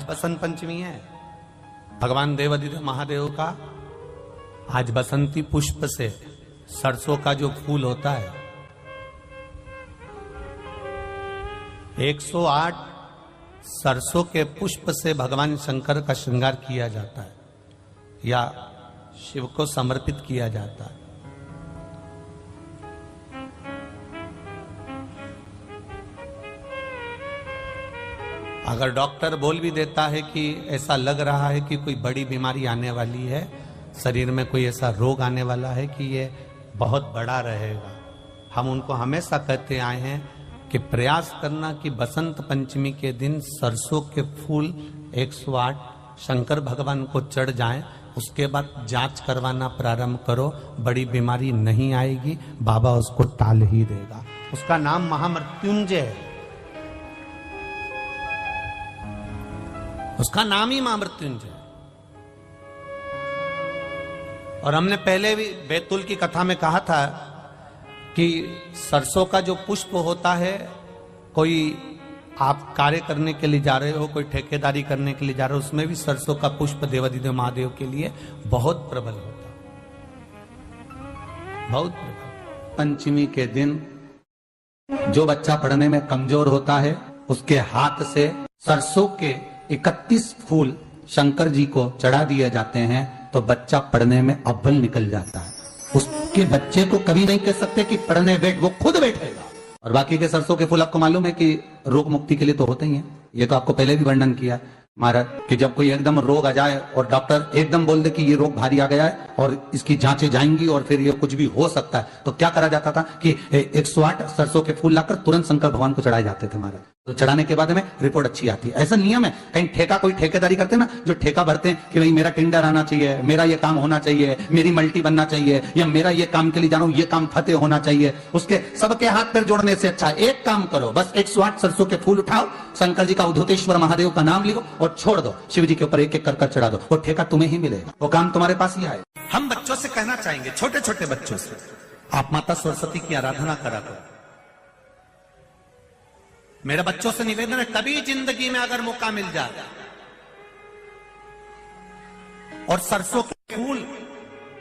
बसंत पंचमी है, भगवान देवादिदेव महादेव का आज बसंती पुष्प से सरसों का जो फूल होता है 108 सरसों के पुष्प से भगवान शंकर का श्रृंगार किया जाता है या शिव को समर्पित किया जाता है। अगर डॉक्टर बोल भी देता है कि ऐसा लग रहा है कि कोई बड़ी बीमारी आने वाली है, शरीर में कोई ऐसा रोग आने वाला है कि ये बहुत बड़ा रहेगा, हम उनको हमेशा कहते आए हैं कि प्रयास करना कि बसंत पंचमी के दिन सरसों के फूल 108 शंकर भगवान को चढ़ जाएं, उसके बाद जांच करवाना प्रारंभ करो, बड़ी बीमारी नहीं आएगी, बाबा उसको टाल ही देगा। उसका नाम महामृत्युंजय है, उसका नाम ही महामृत्युंजय। और हमने पहले भी बैतुल की कथा में कहा था कि सरसों का जो पुष्प होता है, कोई आप कार्य करने के लिए जा रहे हो, कोई ठेकेदारी करने के लिए जा रहे हो, उसमें भी सरसों का पुष्प देवादिदेव महादेव के लिए बहुत प्रबल होता है, बहुत प्रबल। पंचमी के दिन जो बच्चा पढ़ने में कमजोर होता है उसके हाथ से सरसों के 31 फूल शंकर जी को चढ़ा दिए जाते हैं तो बच्चा पढ़ने में अव्वल निकल जाता है। उसके बच्चे को कभी नहीं कह सकते कि पढ़ने बैठ, वो खुद बैठेगा। और बाकी के सरसों के फूल आपको मालूम है कि रोग मुक्ति के लिए तो होते ही हैं, ये तो आपको पहले भी वर्णन किया महाराज कि जब कोई एकदम रोग आ जाए और डॉक्टर एकदम बोल दे कि ये रोग भारी आ गया है और इसकी जांचें जाएंगी और फिर ये कुछ भी हो सकता है, तो क्या करा जाता था कि 108 सरसों के फूल लाकर तुरंत शंकर भगवान को चढ़ाए जाते थे महाराज। तो चढ़ाने के बाद में रिपोर्ट अच्छी आती है, ऐसा नियम है। कहीं ठेका, कोई ठेकेदारी करते हैं ना, जो ठेका भरते हैं कि भाई मेरा टेंडर आना चाहिए, मेरा ये काम होना चाहिए, मेरी मल्टी बनना चाहिए, या मेरा ये काम के लिए जा रहा हूं, ये काम फतेह होना चाहिए, उसके सबके हाथ पैर जोड़ने से अच्छा एक काम करो, बस 108 सरसों के फूल उठाओ, शंकर जी का उद्धतेश्वर महादेव का नाम लिखो और छोड़ दो, शिव जी के ऊपर एक एक कर चढ़ा दो, वो ठेका तुम्हें ही मिलेगा, वो काम तुम्हारे पास ही आए। हम बच्चों से कहना चाहेंगे, छोटे छोटे बच्चों से, आप माता सरस्वती की आराधना करा करो। मेरे बच्चों से निवेदन है, कभी जिंदगी में अगर मौका मिल जाए और सरसों के फूल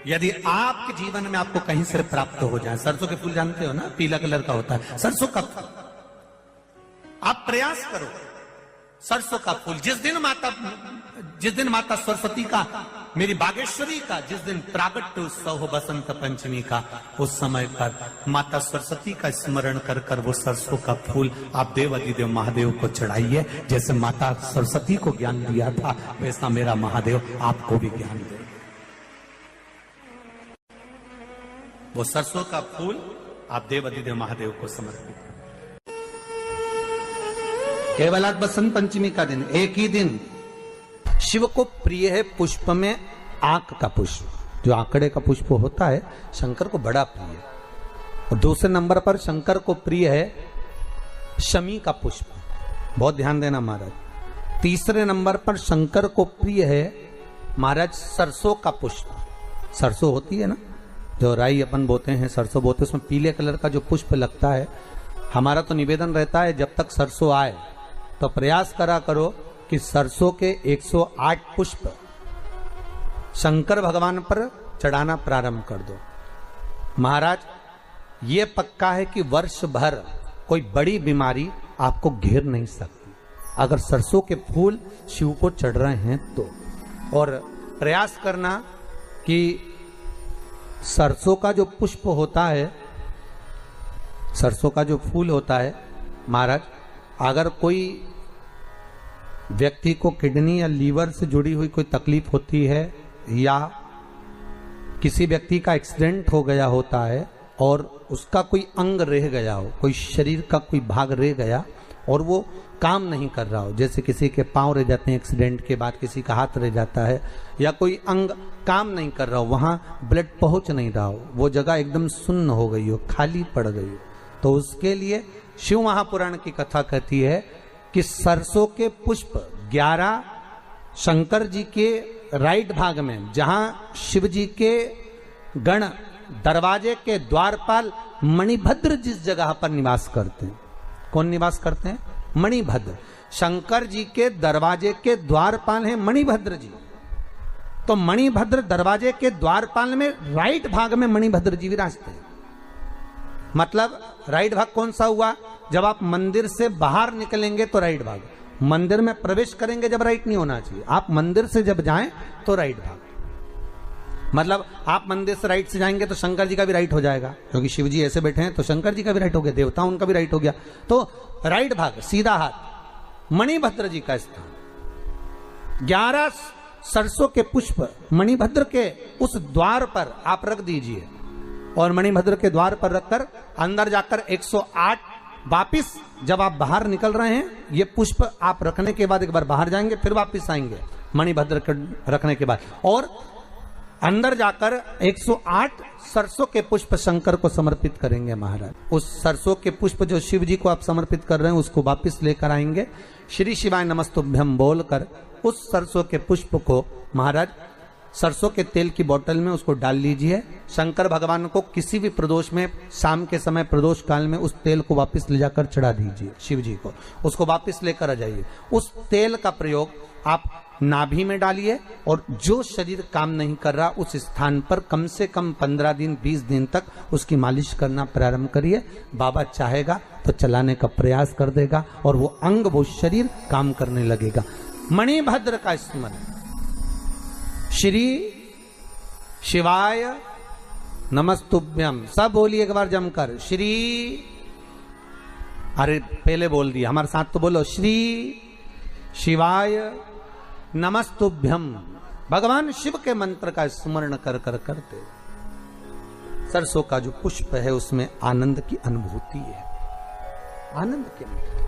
यदि आपके जीवन में आपको कहीं से प्राप्त हो जाए, सरसों के फूल जानते हो ना, पीला कलर का होता है सरसों का फूल, आप प्रयास करो सरसों का फूल। जिस दिन माता सरस्वती का, मेरी बागेश्वरी का जिस दिन प्रागट्य उत्सव हो बसंत पंचमी का, उस समय पर माता सरस्वती का स्मरण कर कर वो सरसों का फूल आप देवादिदेव महादेव को चढ़ाइए। जैसे माता सरस्वती को ज्ञान दिया था वैसा मेरा महादेव आपको भी ज्ञान दे। वो सरसों का फूल आप देवादिदेव महादेव को समर्पित, केवल आज बसंत पंचमी का दिन, एक ही दिन शिव को प्रिय है पुष्प में आंक का पुष्प, जो आंकड़े का पुष्प होता है शंकर को बड़ा प्रिय है। और दूसरे नंबर पर शंकर को प्रिय है शमी का पुष्प, बहुत ध्यान देना महाराज। तीसरे नंबर पर शंकर को प्रिय है महाराज सरसों का पुष्प। सरसों होती है ना, जो राई अपन बोते हैं, सरसों बोते हैं, उसमें पीले कलर का जो पुष्प लगता है। हमारा तो निवेदन रहता है जब तक सरसों आए तो प्रयास करा करो कि सरसों के 108 पुष्प शंकर भगवान पर चढ़ाना प्रारंभ कर दो। महाराज ये पक्का है कि वर्ष भर कोई बड़ी बीमारी आपको घेर नहीं सकती अगर सरसों के फूल शिव को चढ़ रहे हैं तो। और प्रयास करना कि सरसों का जो पुष्प होता है, सरसों का जो फूल होता है महाराज, अगर कोई व्यक्ति को किडनी या लीवर से जुड़ी हुई कोई तकलीफ होती है या किसी व्यक्ति का एक्सीडेंट हो गया होता है और उसका कोई अंग रह गया हो, कोई शरीर का कोई भाग रह गया और वो काम नहीं कर रहा हो, जैसे किसी के पांव रह जाते हैं एक्सीडेंट के बाद, किसी का हाथ रह जाता है, या कोई अंग काम नहीं कर रहा हो, वहां ब्लड पहुंच नहीं रहा हो, वो जगह एकदम सुन्न हो गई हो, खाली पड़ गई हो, तो उसके लिए शिव महापुराण की कथा कहती है कि सरसों के पुष्प 11 शंकर जी के राइट भाग में, जहां शिव जी के गण दरवाजे के द्वारपाल मणिभद्र जिस जगह पर निवास करते हैं, कौन निवास करते हैं? मणिभद्र। शंकर जी के दरवाजे के द्वारपाल हैं मणिभद्र जी। तो मणिभद्र दरवाजे के द्वारपाल में राइट भाग में मणिभद्र जी विराजते हैं। मतलब राइट भाग कौन सा हुआ? जब आप मंदिर से बाहर निकलेंगे तो राइट भाग, मंदिर में प्रवेश करेंगे जब राइट नहीं होना चाहिए, आप मंदिर से जब जाएं तो राइट भाग। मतलब आप मंदिर से राइट से जाएंगे तो शंकर जी का भी राइट हो जाएगा, क्योंकि शिव जी ऐसे बैठे हैं तो शंकर जी का भी राइट हो गया, देवता उनका भी राइट हो गया। तो राइट भाग सीधा हाथ मणिभद्र जी का स्थान। 11 सरसों के पुष्प मणिभद्र के उस द्वार पर आप रख दीजिए, और मणिभद्र के द्वार पर रखकर अंदर जाकर 108 वापिस जब आप बाहर निकल रहे हैं, ये पुष्प आप रखने के बाद एक बार बाहर जाएंगे, फिर वापिस आएंगे मणिभद्र के रखने के बाद, और अंदर जाकर 108 सरसों के पुष्प शंकर को समर्पित करेंगे महाराज। उस सरसों के पुष्प जो शिव जी को आप समर्पित कर रहे हैं उसको वापिस लेकर आएंगे, श्री शिवाय नमस्तुभ्यम बोलकर उस सरसों के पुष्प को महाराज सरसों के तेल की बोतल में उसको डाल लीजिए। शंकर भगवान को किसी भी प्रदोष में, शाम के समय प्रदोष काल में उस तेल को वापस ले जाकर चढ़ा दीजिए शिव जी को, उसको वापस लेकर आ जाइए। उस तेल का प्रयोग आप नाभि में डालिए, और जो शरीर काम नहीं कर रहा उस स्थान पर कम से कम 15 दिन 20 दिन तक उसकी मालिश करना प्रारंभ करिए। बाबा चाहेगा तो चलाने का प्रयास कर देगा, और वो अंग, वो शरीर काम करने लगेगा। मणिभद्र का स्मरण, श्री शिवाय नमस्तुभ्यम, सब बोलिए एक बार जमकर, श्री, अरे पहले बोल दिया, हमारे साथ तो बोलो, श्री शिवाय नमस्तुभ्यम। भगवान शिव के मंत्र का स्मरण कर कर करते सरसों का जो पुष्प है उसमें आनंद की अनुभूति है, आनंद की अनुभूति।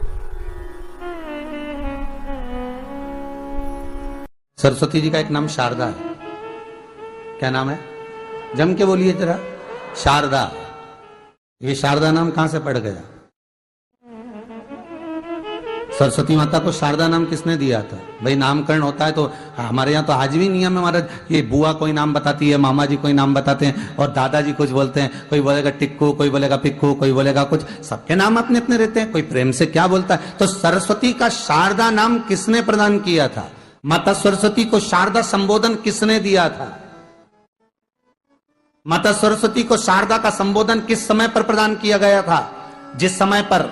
सरस्वती जी का एक नाम शारदा है। क्या नाम है? जम के बोलिए जरा, शारदा। ये शारदा नाम कहां से पड़ गया? सरस्वती माता को शारदा नाम किसने दिया था? भाई नामकरण होता है तो हमारे यहाँ तो आज भी नियम है महाराज, ये बुआ कोई नाम बताती है, मामा जी कोई नाम बताते हैं, और दादाजी कुछ बोलते हैं, कोई बोलेगा टिक्कू, कोई बोलेगा पिक्कू, कोई बोलेगा कुछ, सबके नाम अपने अपने रहते हैं, कोई प्रेम से क्या बोलता है। तो सरस्वती का शारदा नाम किसने प्रदान किया था? माता सरस्वती को शारदा संबोधन किसने दिया था? माता सरस्वती को शारदा का संबोधन किस समय पर प्रदान किया गया था? जिस समय पर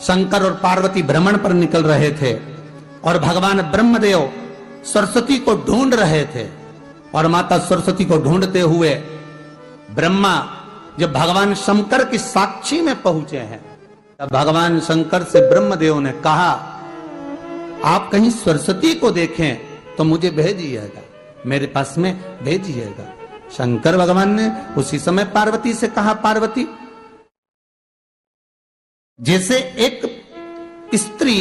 शंकर और पार्वती भ्रमण पर निकल रहे थे और भगवान ब्रह्मदेव सरस्वती को ढूंढ रहे थे, और माता सरस्वती को ढूंढते हुए ब्रह्मा जब भगवान शंकर की साक्षी में पहुंचे हैं, तब भगवान शंकर से ब्रह्मदेव ने कहा, आप कहीं सरस्वती को देखें तो मुझे भेजिएगा, मेरे पास में भेजिएगा। शंकर भगवान ने उसी समय पार्वती से कहा, पार्वती, जैसे एक स्त्री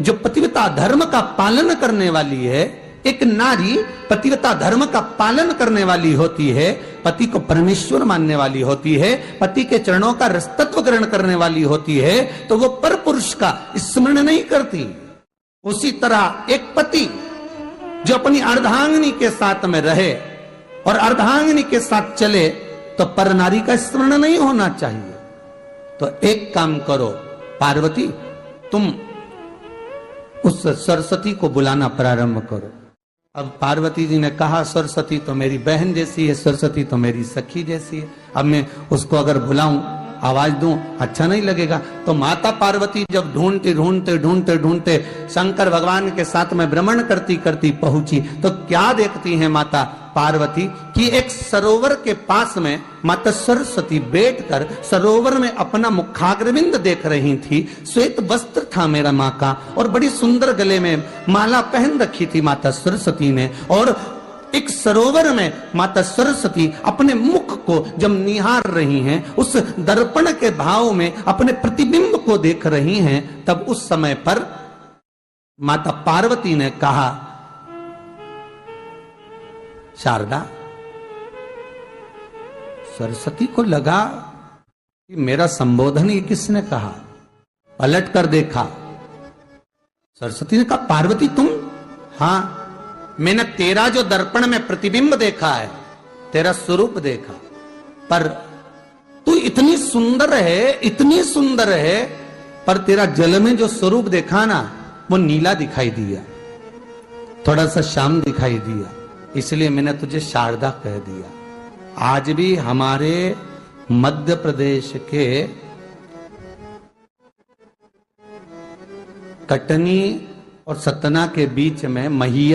जो पतिव्रता धर्म का पालन करने वाली है, एक नारी पतिव्रता धर्म का पालन करने वाली होती है, पति को परमेश्वर मानने वाली होती है, पति के चरणों का रसतत्व ग्रहण करने वाली होती है, तो वो पर पुरुष का स्मरण नहीं करती। उसी तरह एक पति जो अपनी अर्धांगिनी के साथ में रहे और अर्धांगिनी के साथ चले, तो पर नारी का स्मरण नहीं होना चाहिए। तो एक काम करो पार्वती, तुम उस सरस्वती को बुलाना प्रारंभ करो। अब पार्वती जी ने कहा, सरस्वती तो मेरी बहन जैसी है, सरस्वती तो मेरी सखी जैसी है, अब मैं उसको अगर बुलाऊं, आवाज दूं, अच्छा नहीं लगेगा। तो माता पार्वती जब ढूंढते ढूंढते ढूंढते ढूंढते शंकर भगवान के साथ में भ्रमण करती करती पहुंची, तो क्या देखती हैं माता पार्वती कि एक सरोवर के पास में माता सरस्वती बैठकर सरोवर में अपना मुखाग्रविंद देख रही थी। श्वेत वस्त्र था मेरा माँ का, और बड़ी सुंदर गले में माला पहन रखी थी माता सरस्वती ने, और एक सरोवर में माता सरस्वती अपने मुख को जब निहार रही हैं, उस दर्पण के भाव में अपने प्रतिबिंब को देख रही हैं, तब उस समय पर माता पार्वती ने कहा, शारदा, सरस्वती को लगा कि मेरा संबोधन ये किसने कहा, पलट कर देखा। सरस्वती ने कहा, पार्वती तुम? हाँ, मैंने तेरा जो दर्पण में प्रतिबिंब देखा है, तेरा स्वरूप देखा, पर तू इतनी सुंदर है, इतनी सुंदर है, पर तेरा जल में जो स्वरूप देखा ना, वो नीला दिखाई दिया, थोड़ा सा श्याम दिखाई दिया, इसलिए मैंने तुझे शारदा कह दिया। आज भी हमारे मध्य प्रदेश के कटनी और सतना के बीच में महिया